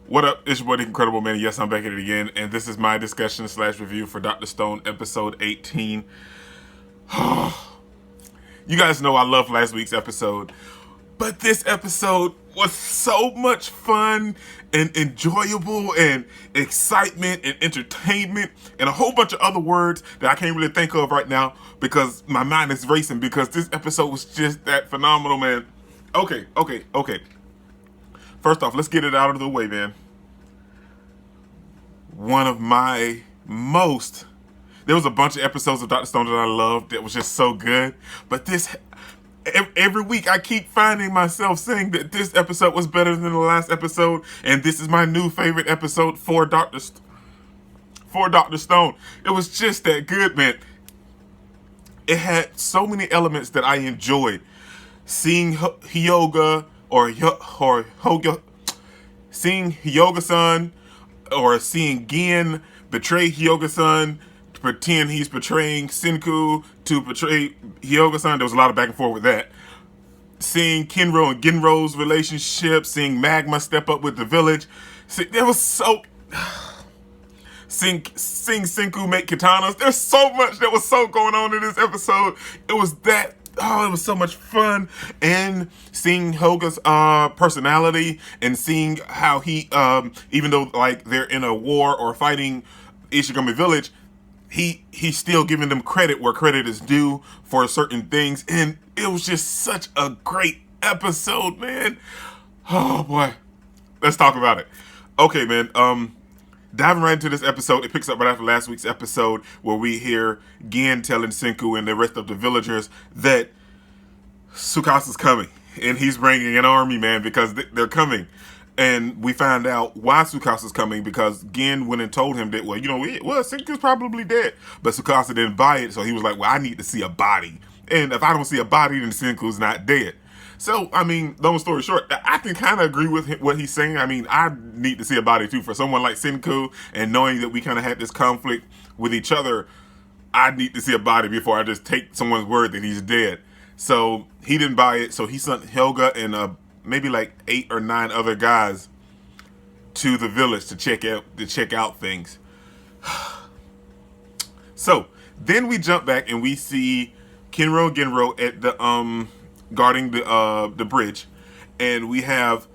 What up? It's your boy, the Incredible Man. Yes, I'm back at it again, and this is my discussion slash review for Dr. Stone, episode 18. You guys know I love last week's episode, but this episode was so much fun and enjoyable and excitement and entertainment and a whole bunch of other words that I can't really think of right now because my mind is racing because this episode was just that phenomenal, man. Okay. First off, let's get it out of the way, man. One of my most there was a bunch of episodes of Dr. Stone that I loved that was just so good. But this every week I keep finding myself saying that this episode was better than the last episode, and this is my new favorite episode for Dr. Stone. It was just that good, man. It had so many elements that I enjoyed. Seeing Hyoga or Hoga, seeing Hyoga-san or seeing Gin betray Hyoga-san to pretend he's betraying Senku to betray Hyoga-san. There was a lot of back and forth with that. Seeing Kinro and Genro's relationship, seeing Magma step up with the village. There was so... Seeing Senku make katanas. There's so much that was so going on in this episode. It was that... Oh, it was so much fun. And seeing Hoga's personality and seeing how he, even though like they're in a war or fighting Ishigami Village, he's still giving them credit where credit is due for certain things. And it was just such a great episode, man. Oh boy. Let's talk about it. Okay, man. Diving right into this episode, it picks up right after last week's episode where we hear Gin telling Senku and the rest of the villagers that Tsukasa's coming. And he's bringing an army, man, because they're coming. And we find out why Tsukasa's coming because Gin went and told him that, Senku's probably dead. But Tsukasa didn't buy it, so he was like, well, I need to see a body. And if I don't see a body, then Senku's not dead. So, I mean, long story short, I can kind of agree with what he's saying. I mean, I need to see a body too. For someone like Senku, and knowing that we kind of had this conflict with each other, I need to see a body before I just take someone's word that he's dead. So, he didn't buy it. So, he sent Helga and maybe like 8 or 9 other guys to the village to check out things. So, then we jump back and we see Kinro and Genro at the guarding the bridge, and we have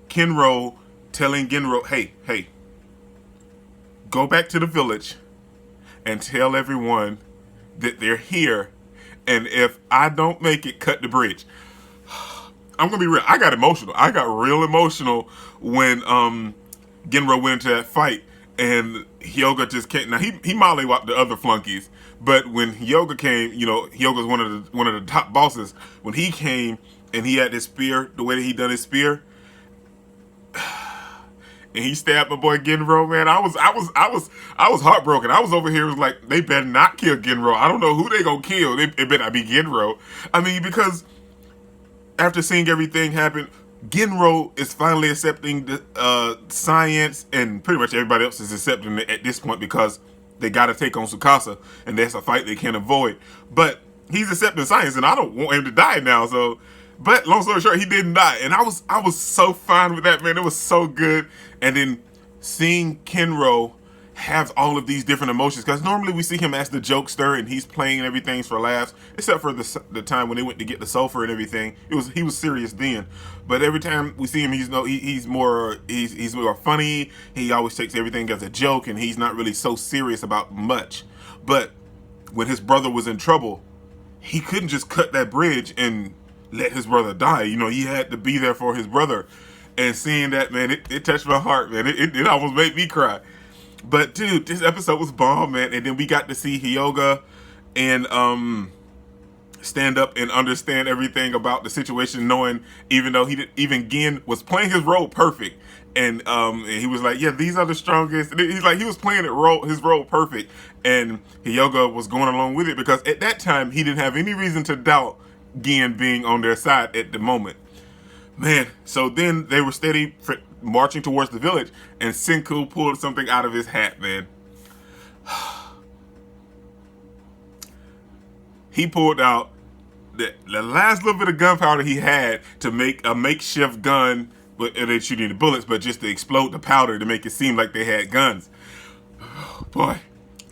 Kinro telling Genro, hey, go back to the village and tell everyone that they're here, and if I don't make it, cut the bridge. I'm gonna be real. I got emotional. I got real emotional when Genro went into that fight, and Hyoga just came. Now he mollywopped the other flunkies, but when Hyoga came, Hyoga's one of the top bosses. When he came and he had his spear, the way that he done his spear, and he stabbed my boy Genro, man, I was heartbroken. I was over here was like, they better not kill Genro. I don't know who they gonna kill. It better not be Genro. I mean, because after seeing everything happen, Genro is finally accepting the science, and pretty much everybody else is accepting it at this point because they got to take on Tsukasa, and that's a fight they can't avoid. But he's accepting science, and I don't want him to die now. So, but long story short, he didn't die, and I was so fine with that, man. It was so good. And then seeing Kinro have all of these different emotions, because normally we see him as the jokester and he's playing everything for laughs, except for the time when they went to get the sulfur and everything. He was serious then, but every time we see him, he's more funny. He always takes everything as a joke, and he's not really so serious about much. But when his brother was in trouble, he couldn't just cut that bridge and let his brother die. He had to be there for his brother. And seeing that, man, it touched my heart, man. It almost made me cry. But dude, this episode was bomb, man. And then we got to see Hyoga and stand up and understand everything about the situation, knowing even though even Gin was playing his role perfect, and he was like, yeah, these are the strongest. And he's like, he was playing his role perfect, and Hyoga was going along with it because at that time he didn't have any reason to doubt Gin being on their side at the moment. Man, so then they were steady marching towards the village, and Senku pulled something out of his hat, man. He pulled out the last little bit of gunpowder he had to make a makeshift gun but they shooting the bullets, but just to explode the powder to make it seem like they had guns. Boy,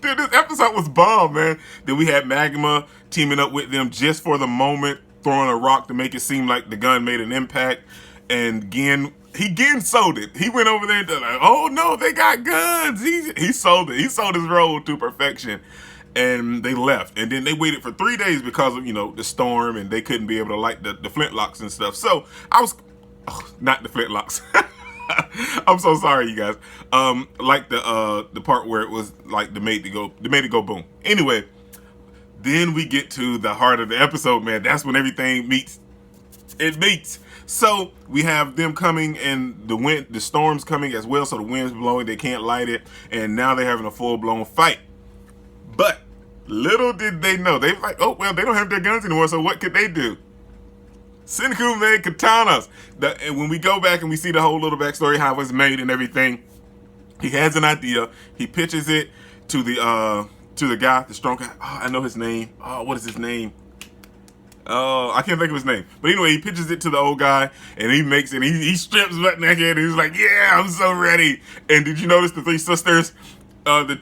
dude, this episode was bomb, man. Then we had Magma teaming up with them just for the moment, throwing a rock to make it seem like the gun made an impact. And Gin sold it. He went over there and like, oh no, they got guns. He sold it. He sold his role to perfection. And they left. And then they waited for 3 days because of, the storm, and they couldn't be able to light the flintlocks and stuff. So I was, not the flintlocks. I'm so sorry, you guys. Like the part where it was like the made to go boom. Anyway, then we get to the heart of the episode, man. That's when everything meets. It meets. So we have them coming, and the storm's coming as well. So the wind's blowing, they can't light it, and now they're having a full blown fight. But little did they know, they were like, oh well, they don't have their guns anymore. So what could they do? Senku made katanas. And when we go back and we see the whole little backstory, how it was made and everything, he has an idea. He pitches it to the guy, the strong guy. Oh, I know his name. Oh, what is his name? I can't think of his name. But anyway, he pitches it to the old guy, and he makes it. He strips butt naked, and he's like, yeah, I'm so ready. And did you notice the three sisters? The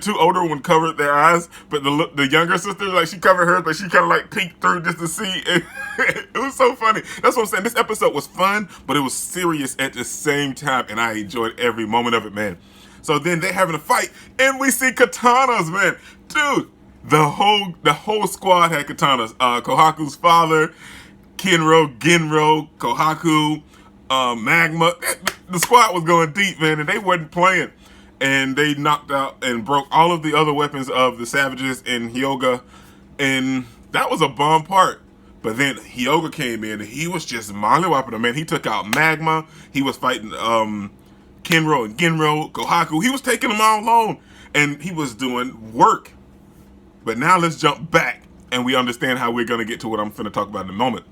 two older one covered their eyes, but the younger sister, like, she covered hers, but she kind of like peeked through just to see. It was so funny. That's what I'm saying. This episode was fun, but it was serious at the same time, and I enjoyed every moment of it, man. So then they having a fight, and we see katanas, man. Dude, the whole squad had katanas. Kohaku's father, Kinro, Genro, Kohaku, Magma. The squad was going deep, man, and they wasn't playing. And they knocked out and broke all of the other weapons of the Savages and Hyoga. And that was a bomb part. But then Hyoga came in and he was just mollywopping them, man. He took out Magma. He was fighting Kinro and Genro, Kohaku. He was taking them all alone. And he was doing work. But now let's jump back and we understand how we're going to get to what I'm going to talk about in a moment.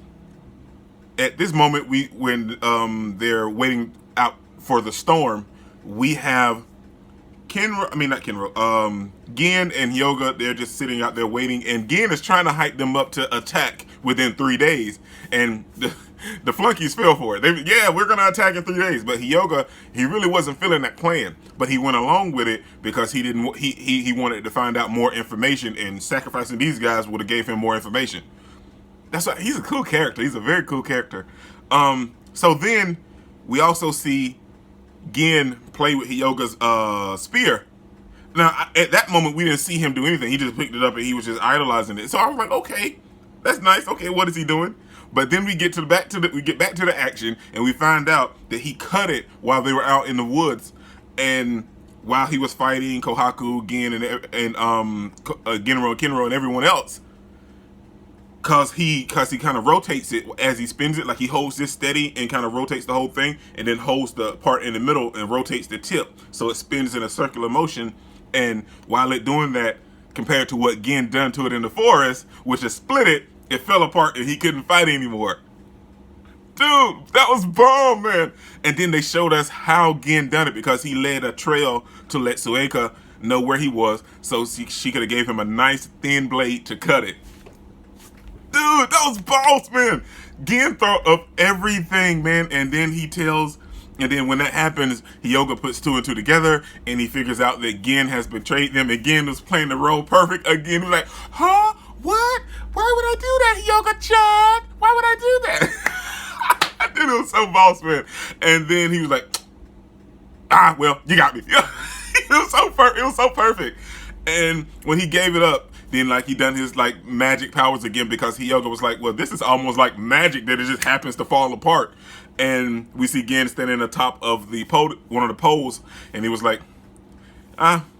At this moment, when they're waiting out for the storm, we have Gin and Hyoga, they're just sitting out there waiting, and Gin is trying to hype them up to attack within 3 days, and the flunkies fell for it. We're gonna attack in 3 days, but Hyoga, he really wasn't feeling that plan, but he went along with it because he wanted to find out more information, and sacrificing these guys would have gave him more information. That's why he's a cool character. He's a very cool character. So then we also see Gin play with Hyoga's spear. Now, at that moment, we didn't see him do anything. He just picked it up and he was just idolizing it. So I was like, okay, that's nice. Okay, what is he doing? But then we get back to the action, and we find out that he cut it while they were out in the woods, and while he was fighting Kohaku, Gin, and Genro, Kinro, and everyone else. Cause he kind of rotates it as he spins it, like he holds this steady and kind of rotates the whole thing, and then holds the part in the middle and rotates the tip, so it spins in a circular motion. And while it doing that, compared to what Gin done to it in the forest, which is split it fell apart and he couldn't fight anymore. Dude, that was bomb, man. And then they showed us how Gin done it, because he led a trail to let Sueka know where he was, so she could have gave him a nice thin blade to cut it. Dude, that was boss, man. Gin thought of everything, man. And then when that happens, Hyoga puts 2 and 2 together, and he figures out that Gin has betrayed them. And Gin was playing the role perfect again. He's like, huh? What? Why would I do that, Hyoga-chan? Why would I do that? Dude, it was so boss, man. And then he was like, well, you got me. It was so perfect. And when he gave it up, then he done his magic powers again, because Hyoga was like, well, this is almost like magic that it just happens to fall apart. And we see Gin standing on the top of one of the poles, and he was like,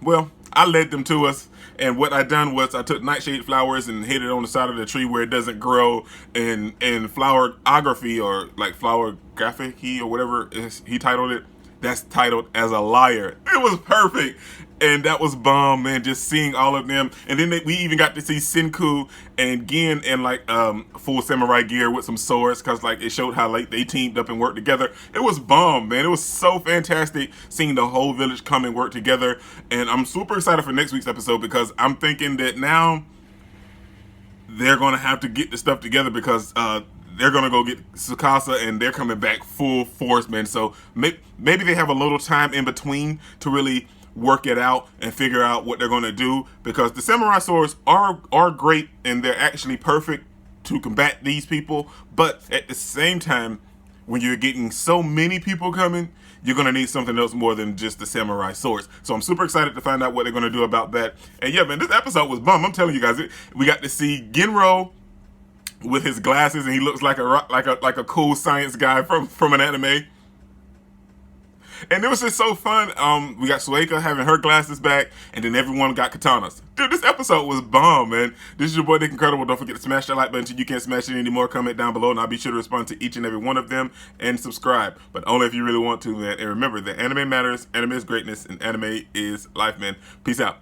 well, I led them to us, and what I done was I took nightshade flowers and hid it on the side of the tree where it doesn't grow, and flowerography, or flower graphic or whatever he titled it, that's titled as a liar. It was perfect. And that was bomb, man, just seeing all of them. And then we even got to see Senku and Gin in full samurai gear with some swords, because it showed how they teamed up and worked together. It was bomb, man. It was so fantastic seeing the whole village come and work together. And I'm super excited for next week's episode, because I'm thinking that now they're going to have to get the stuff together, because they're gonna go get Tsukasa, and they're coming back full force, man. So maybe they have a little time in between to really work it out and figure out what they're gonna do, because the samurai swords are great and they're actually perfect to combat these people. But at the same time, when you're getting so many people coming, you're going to need something else more than just the samurai swords. So I'm super excited to find out what they're going to do about that. And yeah, man, this episode was bum. I'm telling you guys, we got to see Genro with his glasses, and he looks like a cool science guy from an anime. And it was just so fun. We got Sueka having her glasses back, and then everyone got katanas. Dude, this episode was bomb, man. This is your boy, Nick Incredible. Don't forget to smash that like button so you can't smash it anymore. Comment down below, and I'll be sure to respond to each and every one of them, and subscribe. But only if you really want to, man. And remember that anime matters, anime is greatness, and anime is life, man. Peace out.